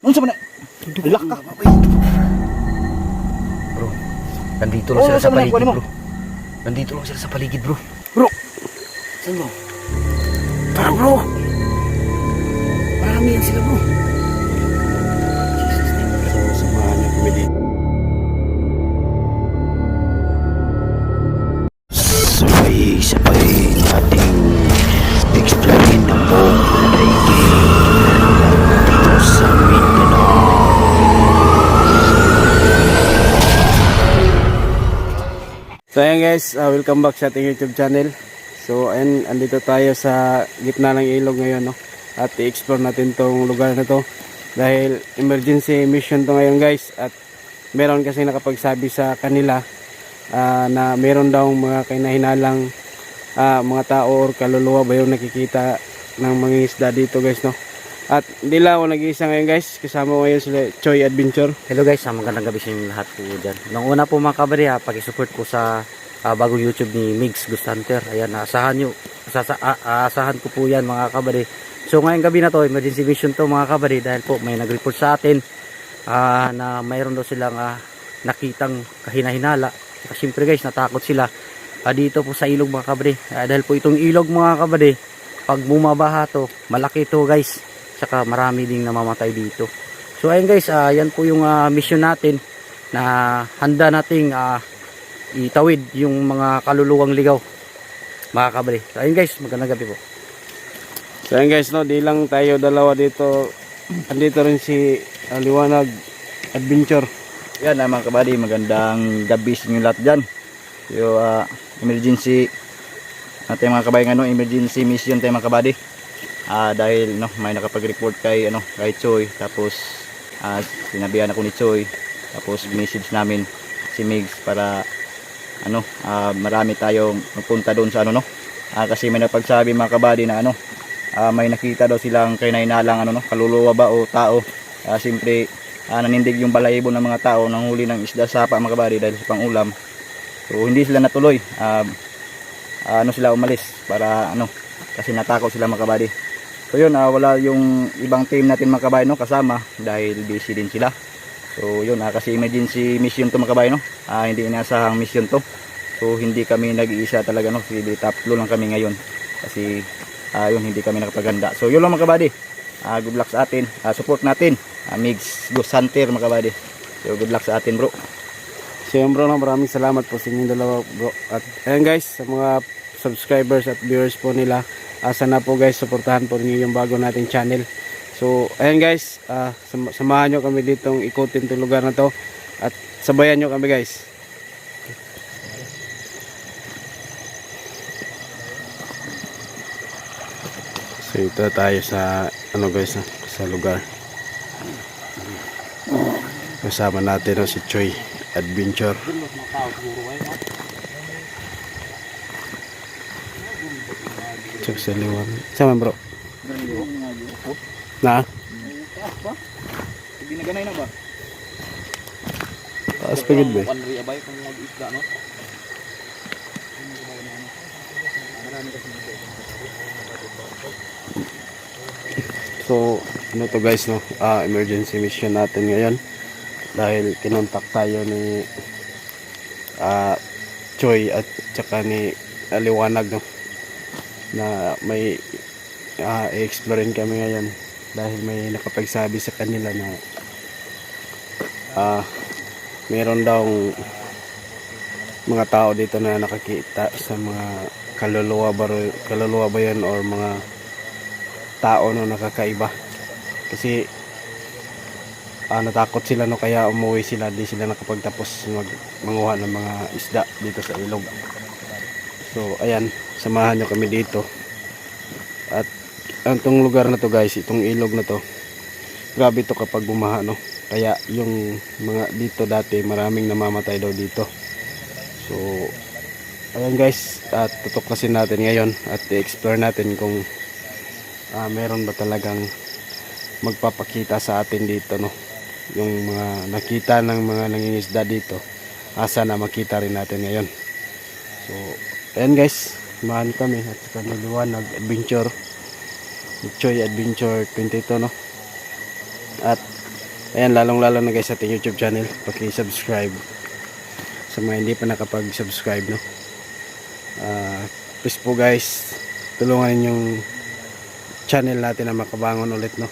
Ano sa mana? Alak ka. Bro, nandito lang sila sa paligid bro. Nandito lang sila sa paligid bro. Bro, Saan bro? tara bro. Marami yan sila bro. So, samahan niyo kami dito. Sabay-sabay nating explain ang buong daigdig dito sa Mindanao. So ayan guys, welcome back sa ating YouTube channel. So ayan, andito tayo sa gitna ng ilog ngayon, no? At i-explore natin tong lugar na to dahil emergency mission to ngayon guys. At meron kasi nakapagsabi sa kanila na meron daw mga kinahinalang mga tao or kaluluwa ba yung nakikita ng mga isda dito guys, no? At hindi lang ako nag-iisa ngayon guys, kasama ko ngayon sila Choy Adventure. Hello guys, magandang gabi sa inyo lahat po dyan. Nung una po mga kabari, pakisupport ko sa bagong YouTube ni Migs Ghost Hunter. Ayan, asahan ko po yan mga kabari. So ngayong gabi na to, emergency mission to mga kabari dahil po may nag-report sa atin na mayroon daw silang nakitang kahinahinala. Siyempre guys, natakot sila dito po sa ilog mga kabari. Dahil po itong ilog mga kabari, pag bumabaha to, malaki to guys. Saka marami ding namamatay dito. So ayun guys, yan po yung mission natin na handa nating itawid yung mga kaluluwang ligaw mga kabari. So ayun guys, magandang gabi po. So ayun guys, no, di lang tayo dalawa dito. Andito rin si Liwanag Adventure. Yan mga kabady, magandang gabi sa inyo lahat dyan. So, emergency natin mga kabayan, emergency mission tayo mga kabady. Dahil may nakapag-report kay Choy, tapos sinabihan ako ni Choy, tapos message namin si Migs para marami tayong magpunta doon sa kasi may napagsabi mga kabady na may nakita daw silang kainainalang kaluluwa ba o tao. Siyempre nanindig yung balahibo ng mga tao nang huli ng isda sapa mga kabady dahil sa pangulam. So hindi sila natuloy, sila umalis para kasi natakot sila mga kabady. So yun, wala yung ibang team natin mga kabady kasama dahil busy din sila. So yun, kasi emergency mission to mga kabady, hindi inasahang mission to. So hindi kami nag-iisa talaga, kasi tatlo lang kami ngayon kasi yun, hindi kami nakapaghanda. So yun lang mga kabady, good luck sa atin, support natin Migs Ghost Hunter mga kabady. So good luck sa atin bro. So yun bro, maraming salamat po sa inyong dalawa bro. At ayan guys, sa mga subscribers at viewers po nila, sana po guys, suportahan po niyo yung bago nating channel. So ayan guys, samahan nyo kami ditong ikutin itong lugar na to at sabayan nyo kami guys. So ito tayo sa guys, sa lugar. Kasama natin si Choy Adventure. Check sa liwan. Sama bro. Na? Ginaganay na ba? Taas pagid ba? So, to guys, emergency mission natin ngayon dahil kinontak tayo ni Choy at saka ni Liwanag, na may i-explorein kami ngayon dahil may nakapagsabi sa kanila na meron daw mga tao dito na nakakita sa mga kaluluwa ba yan or mga tao nakakaiba, kasi natakot sila kaya umuwi sila, di sila nakapagtapos manguha ng mga isda dito sa ilog. So ayan, samahan nyo kami dito. At itong lugar na to guys, itong ilog na to, grabe to kapag bumaha, kaya yung mga dito dati maraming namamatay daw dito. So ayan guys, tutuklasin natin ngayon at i-explore natin kung meron ba talagang magpapakita sa atin dito, yung mga nakita ng mga nangingisda dito. Sana makita rin natin ngayon. So ayan guys, samahan kami at saka ni Liwanag Adventure, Choy Adventure 22, at Ayan, lalong-lalo na guys sa ating YouTube channel, paki-subscribe sa mga hindi pa nakapag-subscribe, no. Please po guys, tulungan yung channel natin na makabangon ulit, no.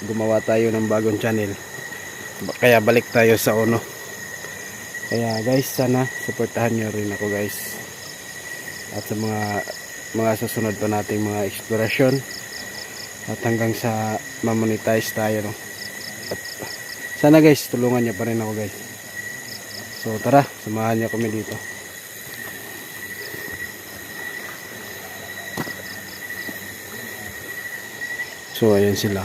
Gumawa tayo ng bagong channel. Kaya balik tayo sa uno. Kaya guys, sana suportahan nyo rin ako guys. At sa mga susunod pa nating mga eksplorasyon at hanggang sa ma-monetize tayo, no. At sana guys, tulungan nyo pa rin ako guys. So tara, samahan nyo kami dito. So ayan sila.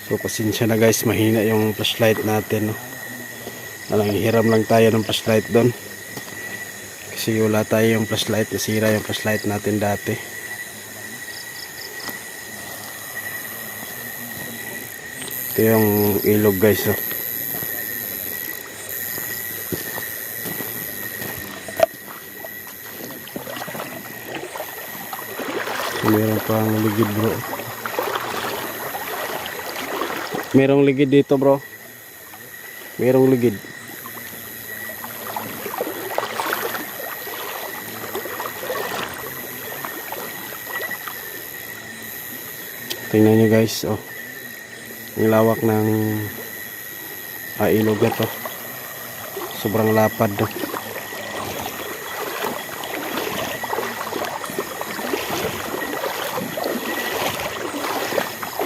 So pasensya na guys, mahina yung flashlight natin, no. Hiram lang tayo ng flashlight doon. Kasi wala tayo yung flashlight, nasira yung flashlight natin dati. Ito yung ilog guys, no. Meron pang ligid bro. Merong ligid dito bro. Merong ligid. Tingnan nyo guys, oh. Ang lawak ng ilog na to. Sobrang lapad do.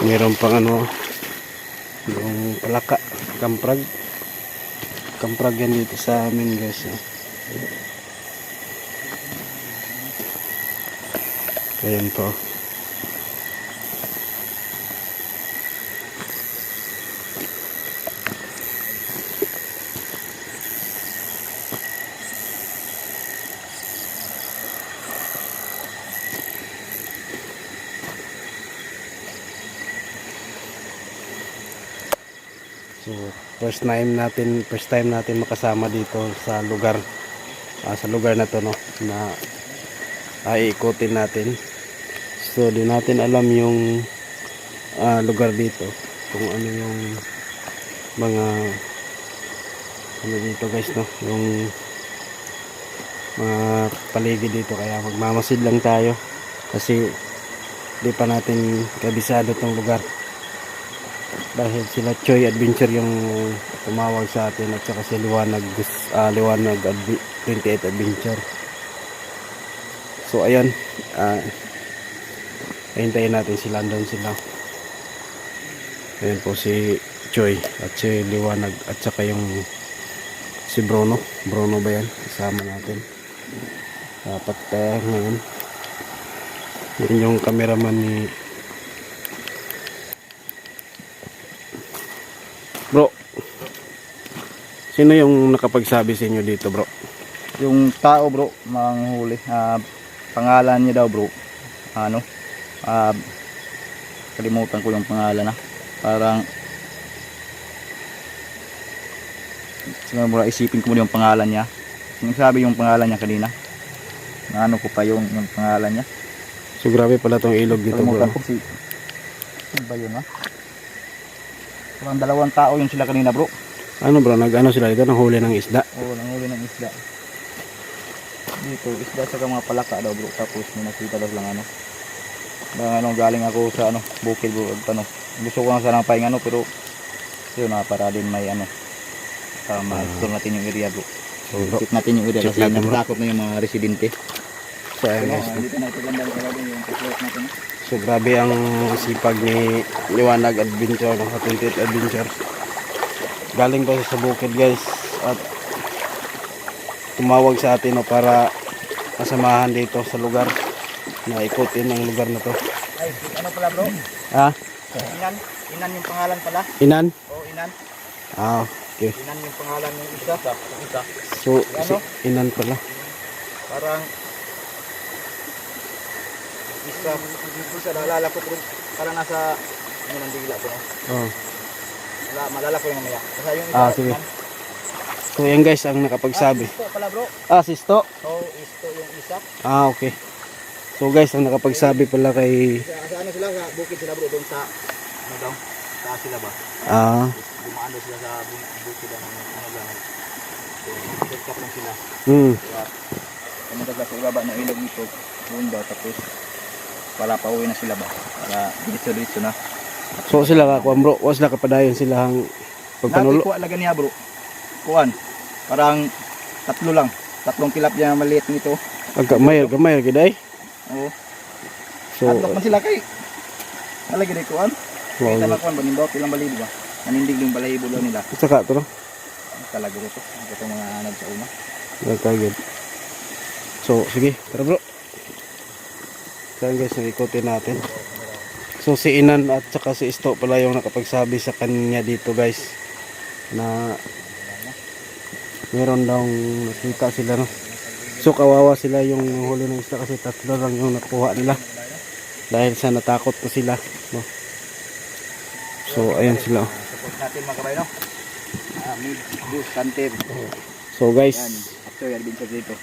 Meron pang ano, yung palaka, kamprag yan dito sa amin guys, oh. Ayan po. So, first time natin makasama dito sa lugar na to, no, na iikutin natin. So, di natin alam yung lugar dito, kung ano yung mga ano dito guys, no, yung mga paligid dito. Kaya magmamasid lang tayo kasi di pa natin kabisado tong lugar. Dahil sila Choy Adventure yung tumawag sa atin at saka si Liwanag 28 Adventure. So ayan, hintayin natin sila, doon sila. Ayan po si Choy at si Liwanag at saka yung si Bruno ba yan, kasama natin. Dapat ngayon yun yung cameraman ni bro. Sino yung nakapagsabi sa inyo dito bro? Yung tao bro, manghuli. Pangalan niya daw bro, ano, kalimutan ko yung pangalan na. Parang siguro isipin ko muna yung pangalan niya. Sinasabi yung pangalan niya kanina. Ano ko pa yung pangalan niya. So grabe pala tong ilog dito bro. Kalimutan ko si ano ba yun, ha? Parang dalawang tao yung sila kanina bro. Ano bro, nag-ano sila dito, nanghuli ng isda? Oo, nanghuli ng isda. Dito, isda sa mga palaka daw bro. Tapos may nakita daw lang ano. Galing ako sa ano, bukid bro. Gusto ko lang sanang pahinga ano, pero yun na, para din may ano, ma-explore natin yung area bro. So, check natin yung area kasi natakot na yung mga residente. So ayan guys, dito na ito ganda yung explore natin. so grabe ang sipag ni Liwanag Adventure, ng 28 Adventure. Galing pa siya sa bukid guys at tumawag sa atin, no, para masamahan dito sa lugar, na ikutin ang lugar na to. Ay, ano pala bro? Ah? Inan yung pangalan pala. Inan? Oo, Inan. Okay. Inan yung pangalan ng isa. So, Ano? Inan pala. Parang isa naalala ko pero parang nasa ano nang digla ko, no? Oh. Malala ko yung mamaya. Kasi yung isa, Sige. So yan guys ang nakapagsabi. Ito pala bro. Ah, sisto. So, ito yung isa. Ah, okay. So guys ang nakapagsabi pala kay Sa ano sila, sa bukid sila bro, doon sa, ano daw, taas sila ba? ah Dumaan daw sila sa bukid ng ano lang. So, check up lang sila. Kaya, pumunta sila sa ibaba ng ilog nito, doon daw, tapos, wala pa uwi na sila ba? Para, diretso na. so sila ka kuan bro, was na kapadayon sila ang pagpanulo. Kuha laga niya bro. Kuhan. Parang, tatlong tilapia na maliit nito. Gamay giday. Oo. So Tatlok man sila kay. Nalagi na kuhan. wow. Kita na kuhan ba, nimbaw, ilang balibo ba? Nanindig yung balahibo daw nila. Saka to no. Talaga ito. Ito mga anad sa una. Nagkagid. So sige, tara bro. Kaya guys, ikutin natin. So si Inan at saka si Isto pala yung nakapagsabi sa kanya dito guys na meron daw nakita sila no. So kawawa sila yung huli ng isda kasi tatlo lang yung nakuha nila dahil sa natakot po sila no. So ayan sila. Support natin mga kabay no. Mid boost content. So guys, Yan. After yan din sa dito.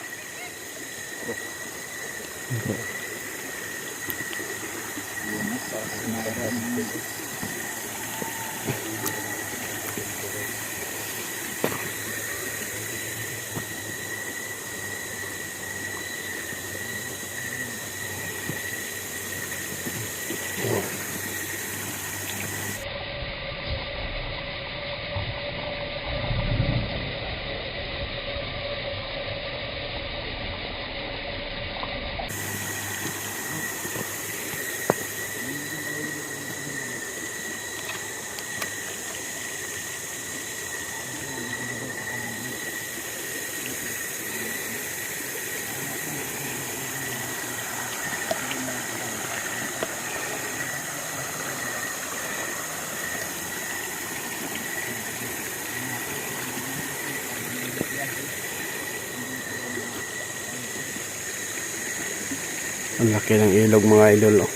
ang laki ng ilog mga idol oh.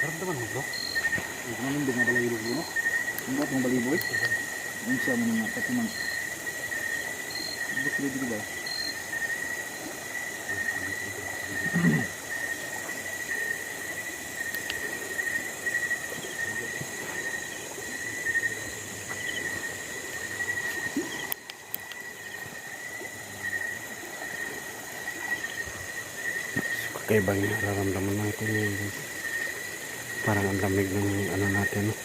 Karamdaman mo bro? Manindog na balahibo bro no? Ang ba't mong balahibo eh? Ang siya mo nga pati man. Ba't dito ba? Kakaibang nararamdaman natin yun guys. Parang ang lamig ng ano natin no?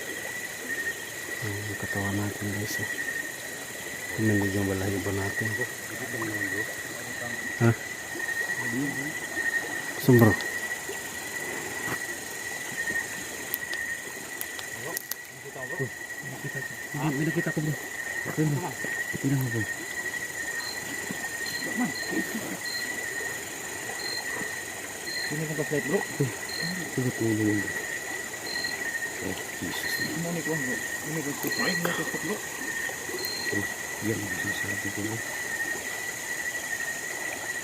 Ang katawan natin guys oh. Humindig yung balahibo natin. Ha? Saan bro? May nakita ko bro. Tingnan mo bro. Sino kang ka-flight bro? Tingnan mo yun. Ano ni ko bro? Ano ni ko bro? Yan ang sinasabi ko bro.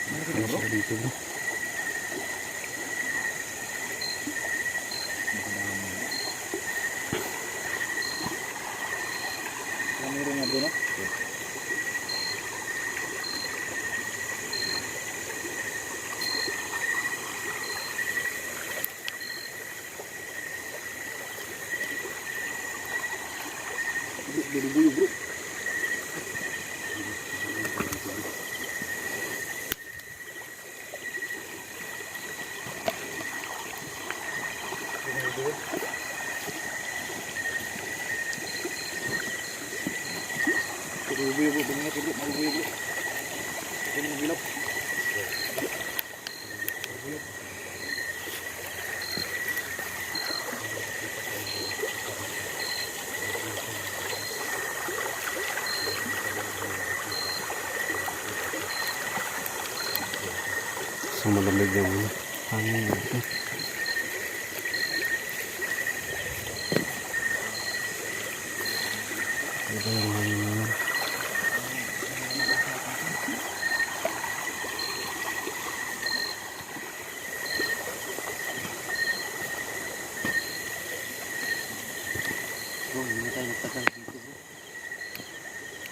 Ano ka bro? Sinasabi ko bro. Meron nga bro no? Buyo bro. Buyo bro, tingnan ko bro, buyo bro. Tingnan mo bilog. So malamig yung hangin dito. Ito yung hangin ngayon.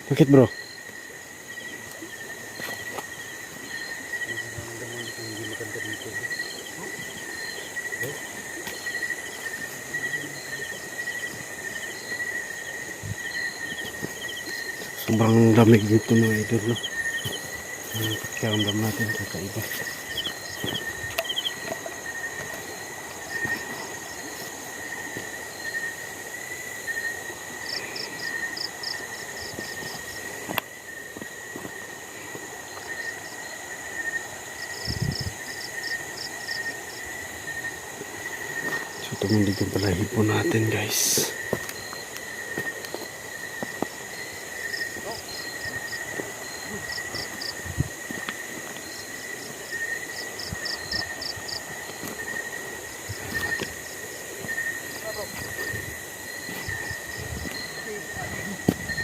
Bakit bro? Sobrang lamig dito mga idol, no? Ang pakiramdam natin kakaiba. So tumindig yung balahibo natin guys.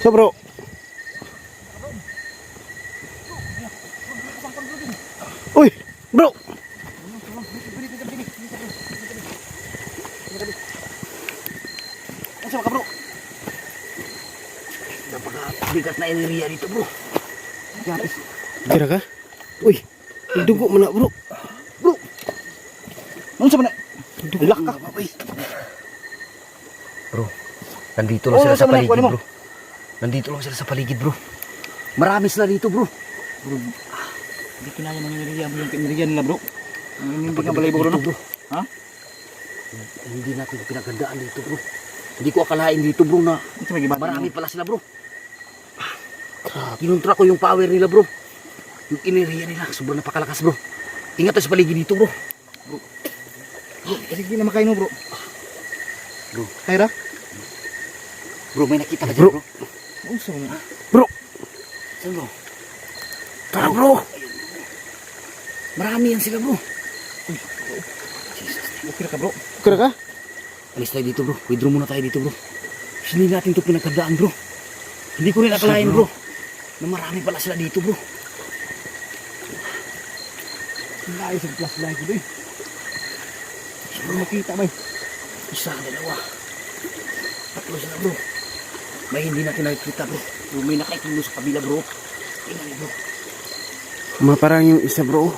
So bro. Uy, bro. Ano ka bro? Napakabigat na enerhiya dito bro. Kira ka? Uy, may dugo mo na bro. Bro! Ano sa mana? Lak ka. Bro, nandito lang sila sa paligid bro. Nandito lang sila sa paligid bro. Marami sila dito bro. Bro, hindi kinaya ng enerhiya mo yung enerhiya nila bro. Hindi ka balay bro no? Ha? Hindi natin pinagandaan dito bro. Hindi ko akalain dito bro na Ito may gibati marami pala sila bro. Kinontra ko yung power nila bro. Yung enerhiya nila sobrang napakalakas bro. Ingat tayo sa paligid dito bro. Bro, kasi hindi na makain mo bro. Bro. Kaya Bro, may nakita ka Bro. dyan bro. Uso mo. Bro, Saan bro? tara bro. Marami yan sila bro. Okay ka bro. Kira ka? Alis tayo dito bro. Withdraw muna tayo dito bro. Hindi natin ito pinagkandaan bro. Hindi ko rin akalain bro. Na marami pala sila dito bro. Layo sa flashlight ko eh. Hindi makita ba? Isa, dalawa. Tatlo sila bro. May hindi natin nakikita bro. Bro, may nakaikilos sa kabila bro. Tingnan bro. Parang yung isa bro.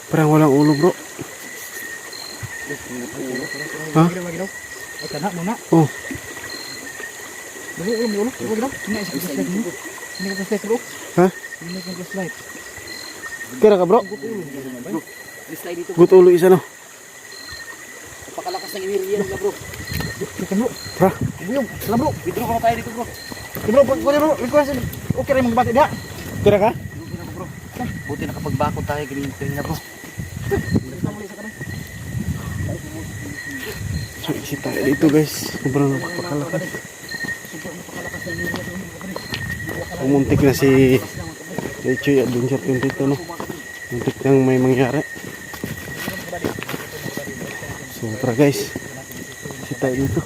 Parang walang ulo bro. Ha? Ay kana mo na. Oh, Dali ulo mo. Ulo bro. Hindi sa flashlight mo. Hindi ka flashlight bro. ha? Hindi ka flashlight. Kira ka bro? Bro, alis tayo dito bro. Gut ulo isa no? Napakalakas ng enerhiya nila bro. Ito bro. Pra. Buyong. Sala bro. Withdraw muna tayo dito bro. Bro, bro, request. Okay rin magbati dia. Kira ka? Withdraw na bro. Buti nakapagbakod tayo ganyan bro. So isi tayo dito guys. Sobrang napakalakas. Pumuntik na si Lechoy Adventure 22 no? Muntik nang may mangyari. So tara guys. Isi tayo dito.